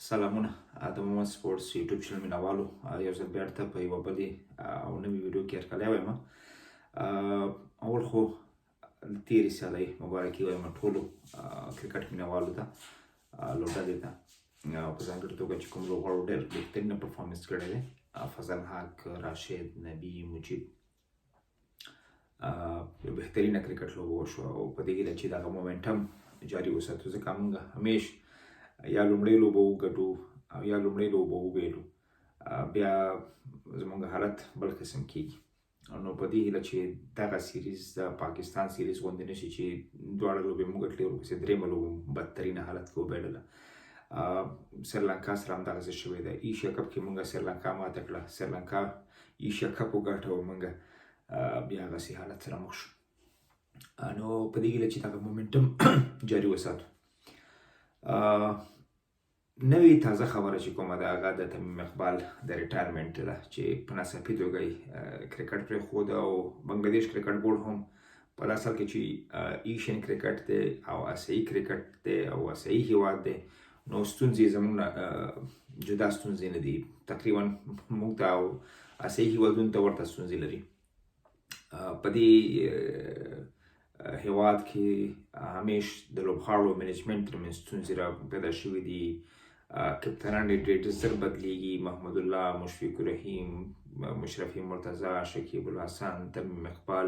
سلامونه د مومن سپورټس یوټیوب چینل مینوالو یو ځل بیرته په یوه بلې او نوې ویډیو کې هرکلی وایم. اول خو تېرې سیالۍ مبارکي وایم ټولو کرکټ مینوالو ته، لوبډلې ته، په ځانګړې توګه چې کوم لوبغاړو ډېر بهترینه پرفارمنس کړی دی، فضل حق، راشد، نبي، مجید، یو بهترینه کرکټ لوبه وشوه او په دې هیله چې دغه مومنټم جاري وساتو، ځکه موږ همیش یا لومړۍ لوبه وګټو او یا لومړۍ لوبه وبیلو، بیا زموږ حالت بل قسم کیږي. نو په دې هیله چې دغه سیریز د پاکستان سیریز غوندې نشي چې دواړه لوبې موږ ګټلې ورپسې درېیمه لوبه بدترینه حالت کې وبایلله. سریلانکا سره همدغسې شوی دی. ایشیا کپ کې موږ سریلانکا ماته کړه، سریلانکا ایشیا کپ وګاټه او موږ بیا هغسې حالت سره مخ شو. نو په دې هیله چې دغه مومنټم جاري وساتو. نوې تازه خبره چې کومه ده هغه د تمیم اقبال د ریټایرمنټ ده چې په ناڅاپي توګه یې کرکټ پرېښود او بنګلادیش کرکټ بورډ هم په دا اصل کې چې ایشین کرکټ دی او آسیایي کرکټ دی او آسیایي هیواد دی، نو ستونزې زموږ نه جدا ستونزې نه دي، تقریبا موږ ته او آسیایي هیوادونو ته ورته ستونزې لري. په دې هیواد کې همیش د لوبغاړو منیجمنټ ترمنځ ستونزې را پیدا شوي دي. کپتانان ډېر زر بدلیږي، محمد الله، مشفق الرحیم، مشرفي مرتضی، شکیب الحسن، تمیم اقبال،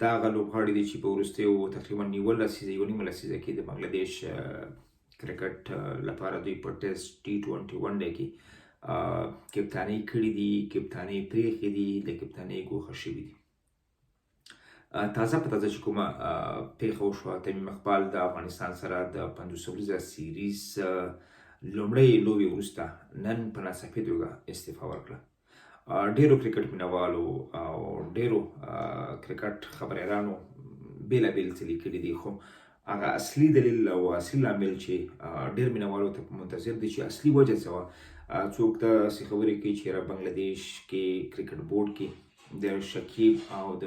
دا هغه لوبغاړي دي چې په وروستیو تقریبا 19 لسیزه کې د بنګلادیش کرکټ لپاره دوی په ټیسټ T20 ون ډے کې کپتانۍ کړي دي، کپتانۍ پرېښې دي، د کپتانۍ ګوښه شوي دي. تازه په تازه چې کومه پیښه وشوه، تمیم اقبال د افغانستان سره د 50 ورځه سیریز لومړۍ لوبې وروسته نن په ناڅاپي توګه استعفا ورکړه. ډېرو کرکټ مینوالو او ډېرو کرکټ خبریالانو بېلابېل څه لیکلي دي، خو هغه اصلي دلیل او اصلي لامل چې ډېر مینوالو ته منتظر دي چې اصلي وجه څه وه. څوک داسې خبرې کوي چې بنګلادیش کې کرکټ بورډ کې د شکیب او د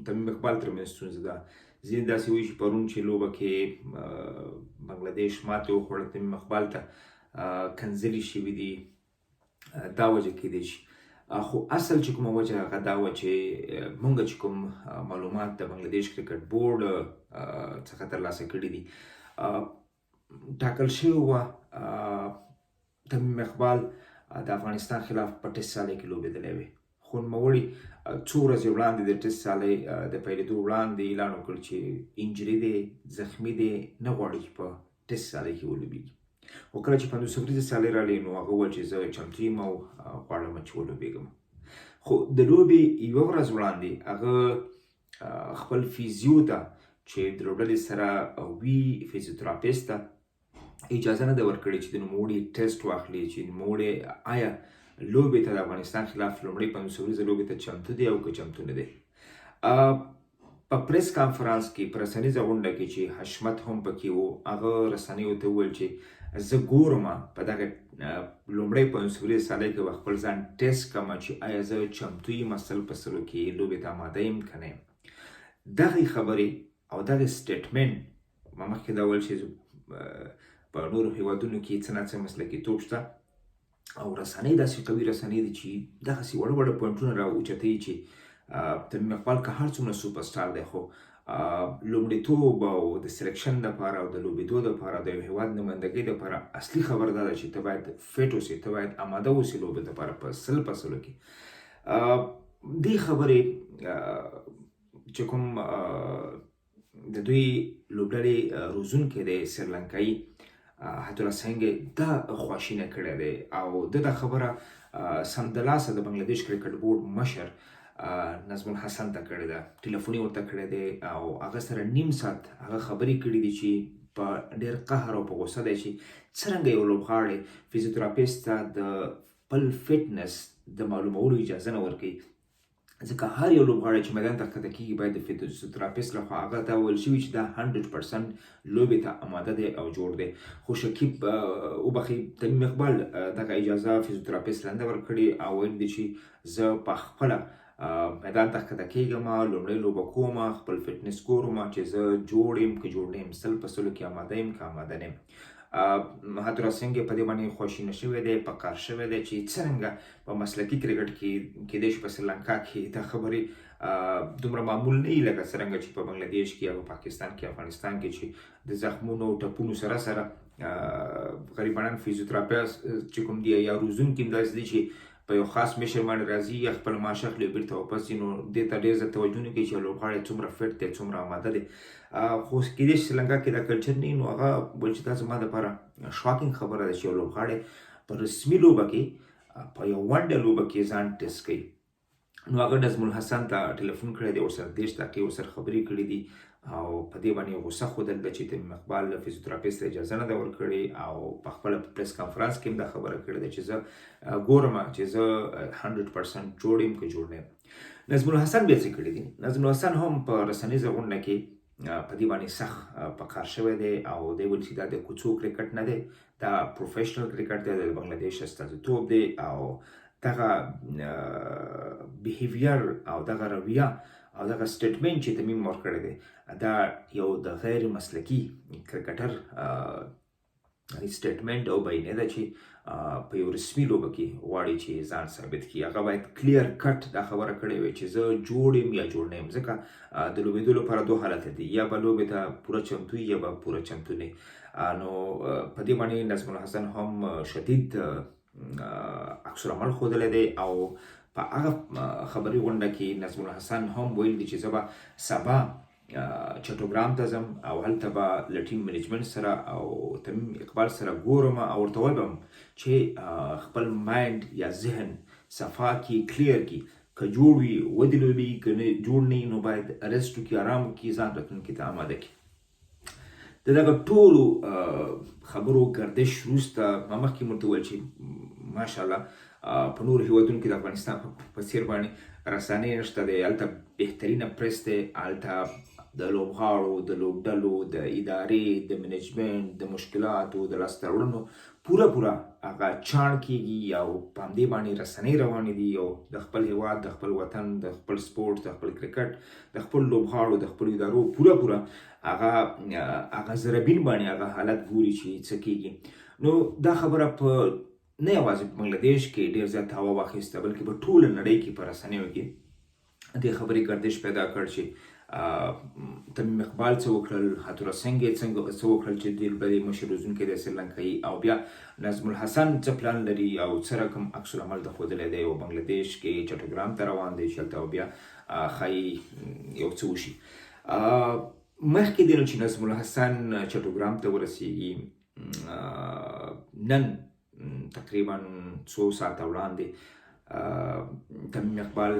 تمیم اقبال ترمنځ ستونزه ده. ځینې داسې وایي چې پرون چې لوبه کې بنګلادیش ماتې وخوړه، تمیم اقبال ته کنځلې شوي دي، دا وجه کیدای شي. خو اصل چې کومه وجه هغه دا وه چې موږ چې کوم معلومات د بنګلادیش کرکټ بورډ څخه ترلاسه کړي دي، ټاکل شوې وه تمیم اقبال د افغانستان خلاف په ټیسټ سیالۍ کې لوبېدلی وی، خو نوموړي څو ورځې وړاندې د ټیسټ سیالۍ د پیلېدو وړاندې اعلان وکړ چې انجري دی، زخمي دی، نه غواړي چې په ټیسټ سیالۍ کې ولوبېږي. خو کله چې 50 ورځې سیالۍ راغلې نو هغه وویل چې زه چمتو یم او غواړم چې ولوبېږم. خو د لوبې یوه ورځ وړاندې هغه خپل فیزیو ته چې د لوبډلې سره وي، فیزیوتراپیست ته اجازه نه ده ورکړې چې د نوموړي ټیسټ واخلي چې نوموړی آیا لوبې ته د افغانستان خلاف لومړۍ 50 ورځې لوبې ته چمتو دی او که چمتو نه دی. په پریس کانفرانس کې په رسنیزه غونډه کې چې حشمت هم پکې و، هغه رسنیو ته وویل چې زه ګورم په دغه لومړۍ 50 ورځې سیالۍ کې به خپل ځان ټیسټ کړم چې آیا زه چمتو یم سل په سلو کې لوبې ته آماده یم که نه یم. دغې خبرې او دغې سټیټمنټ ما مخکې دا ویل چې په نورو هیوادونو کې څه نه څه مسلکیتوب شته او رسنۍ داسې قوي رسنۍ دي چې دغسې وړه وړه پوینټونه را اوچتوي چې تمیم اقبال که هر څومره سوپر سټار دی، خو لومړیتوب او د سلیکشن دپاره او د لوبېدو دپاره د یو هیواد نمایندګۍ دپاره اصلي خبره دا ده چې ته باید فټ اوسې، ته باید آماده اوسې لوبې دپاره په سل په سلو کې. دې خبرې چې کوم د دوی لوبډلې روزونکی دی سریلانکایي حیدالله سینګ دا خواشینه کړی دی او دا خبره سمدلاسه د بنګلادیش کرکټ بورډ مشر نظم الحسن ته کړې ده، ټلیفوني ورته کړی دی او هغه سره نیم ساعت هغه خبرې کړي دي چې په ډېر قهر او په غوسه دی چې څرنګه یو لوبغاړی فیزیوتراپیست ته د خپل فټنس د معلومولو اجازه نه ورکوي، ځکه هر یو لوبغاړی چې میدان ته ښکته کېږي باید د فیزیوتراپیست لخوا هغه ته ویل شوي چې دا 100% لوبې ته آماده دی او جوړ دی. خو شکیب وبخښئ، تمیم اقبال دغه اجازه فیزیوتراپیست ته نه ده ورکړې او ویل دي چې زه په خپله میدان ته ښکته کېږم، لومړۍ لوبه کوم، خپل فټنس ګورم چې زه جوړ یم که جوړ نه یم، سل په سلو کې آماده یم که آماده نه یم. مهاتور سنگ په دې باندې خوشینه شوی دی، په کار شوی دی چې څرنګه په مسلکي کرکټ کې کېدای شي په سریلانکا کې دا خبرې دومره معمول نه وي لکه څرنګه چې په بنگلادیش کې یا په پاکستان کې افغانستان کې چې د زخمونو ټپونو سره غریبانان فیزیوتراپیست چې کوم دی یا روزونکي همداسې دي چې په یو خاص مشر باندې راځي یا خپل معاش اخلي بیرته واپس ځي، نو دې ته ډېر زیات توجه نه کوي چې لوبغاړی څومره فټ دی، څومره آماده دی. خو کېدای شي سریلانکا کې دا کلچر نه وي، نو هغه ویل چې دا زما دپاره شاکینګ خبره ده چې یو لوبغاړی په رسمي لوبه کې په یو ونډه لوبه کې ځان ټیسټ کوي. نو هغه نظم الحسن ته ټلیفون کړی دی، ورسره 30 دقیقې ورسره خبرې کړې دي او په دې باندې غوسه ښودل چې تمیم اقبال فیزیوتراپیست ته اجازه نه ده ورکړې او په خپله پریس کانفرنس کې هم دا خبره کړې ده چې زه ګورم چې زه 100% جوړ یم که جوړ نه یم. نظم الحسن بیا څه کړي دي؟ نظم الحسن هم په رسنیزه غونډه کې په دې باندې سخت په کار شوی دی او دی ویل چې دا د کوڅو کرکټ نه دی، دا پروفیشنل کرکټ دی، د بنګلادیش استازیتوب دی او دغه بیهیویر او دغه رویه او دغه سټیټمنټ چې تمیم ورکړی دی دا یو د غیر مسلکي کرکټر سټیټمنټ او بیانیه ده چې په یو رسمي لوبه کې غواړي چې ځان ثابت کړي. هغه باید کلیر کټ دا خبره کړې وي چې زه جوړ یم یا جوړ نه یم، ځکه د لوبېدو لپاره دوه حالت دي، یا به لوبې ته پوره چمتو یا به پوره چمتو نه. نو په دې باندې نظم الحسن هم شدید عکس العمل ښودلی دی او په هغه خبري غونډه کې نظم الحسن هم ویل دي چې زه به سبا چټوګرام ته ځم او هلته به له ټیم منیجمنټ سره او تمیم اقبال سره ګورم او ورته وایم چې خپل مایند یا ذهن صفا کړي، کلیر کړي، که جوړ وي ودې لوبي، که نه جوړ نه وي نو باید رست وکړي، آرام وکړي، ځان راتلونکي ته آماده کړي. د دغه ټولو خبرو گردش وروسته ما مخکې مو ورته وویل چې ماشاءالله په نورو هیوادونو کې د افغانستان په څیر باندې رسنۍ نشته دی، هلته بهترینه پریس دی، هلته د لوبغاړو، د لوبډلو، د ادارې، د منیجمنټ، د مشکلاتو، د لاسته راوړنو پوره هغه چاڼ کېږي او په همدې باندې رسنۍ روانې دي او د خپل هیواد، د خپل وطن، د خپل سپورټ، د خپل کرکټ، د خپل لوبغاړو، د خپلو ادارو پوره هغه زربین باندې هغه حالت ګوري چې څه کېږي. نو دا خبره په نه یوازې په بنګلادیش کې ډېر زیات هوا واخیسته بلکې په ټوله نړۍ کې په رسنیو کې دې خبرې گردش پیدا کړ چې تمیم اقبال څه وکړل، هاتور سنگ څه وکړل چې د مشر روزونکی دی سریلانکایي، او بیا نظم الحسن څه پلان لري او څه رقم عکس العمل ده ښودلی دی او بنګلادیش کې چټوګرام ته روان دی چې هلته بیا ښایي یو څه وشي. مخکې دی نو چې نظم الحسن چټوګرام ته ورسیږي، نن تقریبا 2 ساعته وړاندې تمیم اقبال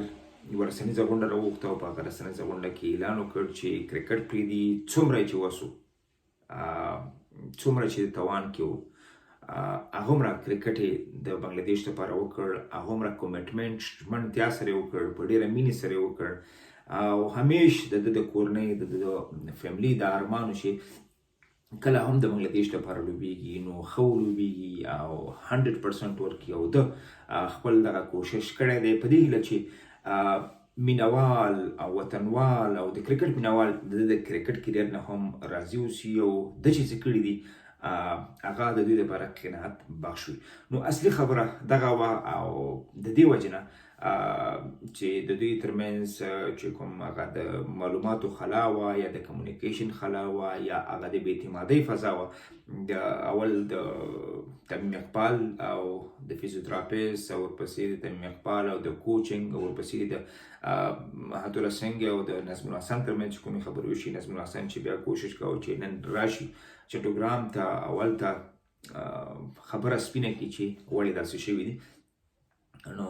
یوه رسنیزه غونډه راوغوښته او په هغه رسنیزه غونډه کې اعلان وکړ چې کرکټ پرېږدي، څومره چې وسو، څومره چې توان کې و، هغومره کرکټ یې د بنګلادیش لپاره وکړ، هغومره کمیټمنټ ژمنتیا سره یې وکړ، په ډېره مینې سره یې وکړ او همیش د کورنۍ د فیملي د ارمانو چې کله هم د بنګلادیش لپاره لوبېږي نو ښه ولوبېږي او 100% ورکړي او ده خپل دغه کوشش کړی دی په دې هیله چې مینوال او وطنوال او د کرکټ مینوال د کرکټ کیریر نه هم راضي اوسي او د چې څه کړي دي هغه د دوی لپاره قناعت بخش وي. نو اصلي خبره دغه وه او د دې وجې نه چې د دوی ترمنځ چې کوم هغه د معلوماتو خلا وه یا د کمیونیکیشن خلا وه یا هغه د بې اعتمادۍ فضا وه، د اول د تمیم اقبال او د فیزیوتراپیست او ورپسې د تمیم اقبال او د کوچنګ او ورپسې د هاتور سنگ او د نظم الحسن ترمنځ چې کومې خبرې وشي، نظم الحسن چې بیا کوشش کوي چې نن راشي چټوګرام ته اول ته خبره سپینه کړي چې ولې داسې شوي دي. نو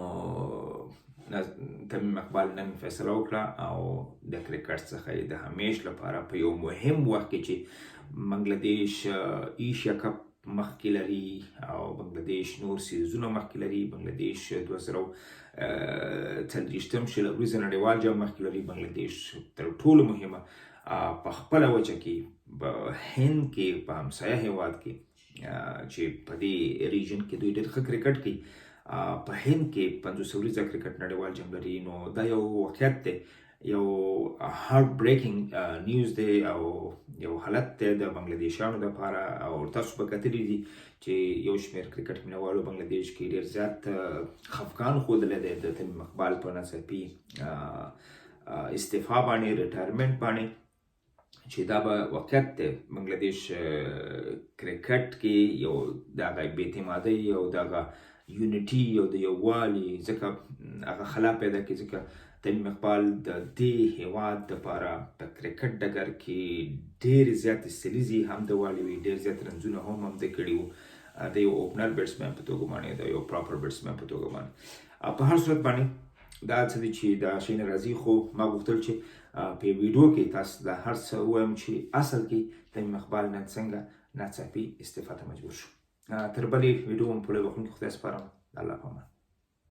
تمیم اقبال نن فیصله وکړه او د کرکټ څخه یې د همیش لپاره په یو مهم وخت کې چې بنګلادیش ایشیا کپ مخکې لري او بنګلادیش نور سیریزونه مخکې لري، بنګلادیش 2023 شل ورځې نړیوال جام مخکې لري، بنګلادیش تر ټولو مهمه په خپله وجه کې په هند کې په همسایه هیواد کې چې په دې ریجن کې دوی ډېر ښه کرکټ کوي، په هند کې 50 ورځه کرکټ نړیوال جام لري. نو دا یو واقعیت دی یو هارت بریکینګ نیوز دی او یو حالت دی د بنگلادیشیانو لپاره او تاسو به کتلی دي چې یو شمېر کرکټ مینوالو بنگلادیش کې ډېر زیات خفګان ښودلی دی د تمیم اقبال په ناڅاپي استعفا باندې ریټایرمنټ باندې چې دا به واقعیت دی بنگلادیش کرکټ کې یو دغه بې اعتمادۍ او دغه یونټي او د یووالي ځکه هغه خلا پیدا کړي ځکه تمیم اقبال د دې هیواد دپاره په کرکټ ډګر کې ډېرې زیاتې سلیزې هم د والي وي ډېر زیات رنزونه هم د کړي وو د یو اوپنر بیټسمین په توګه باندې د یو پراپر بیټسمین په توګه باندې په هر صورت باندې دا څه دي چې دا شی نه راځي خو ما غوښتل چې په ویډیو کې تاسو دا هر څه ووایم چې اصل کې تمیم اقبال نن څنګه ناڅاپي استعفا ته مجبور شو تر بلې ویډیو هم پوره وخت کې خدای سپارم الله پامان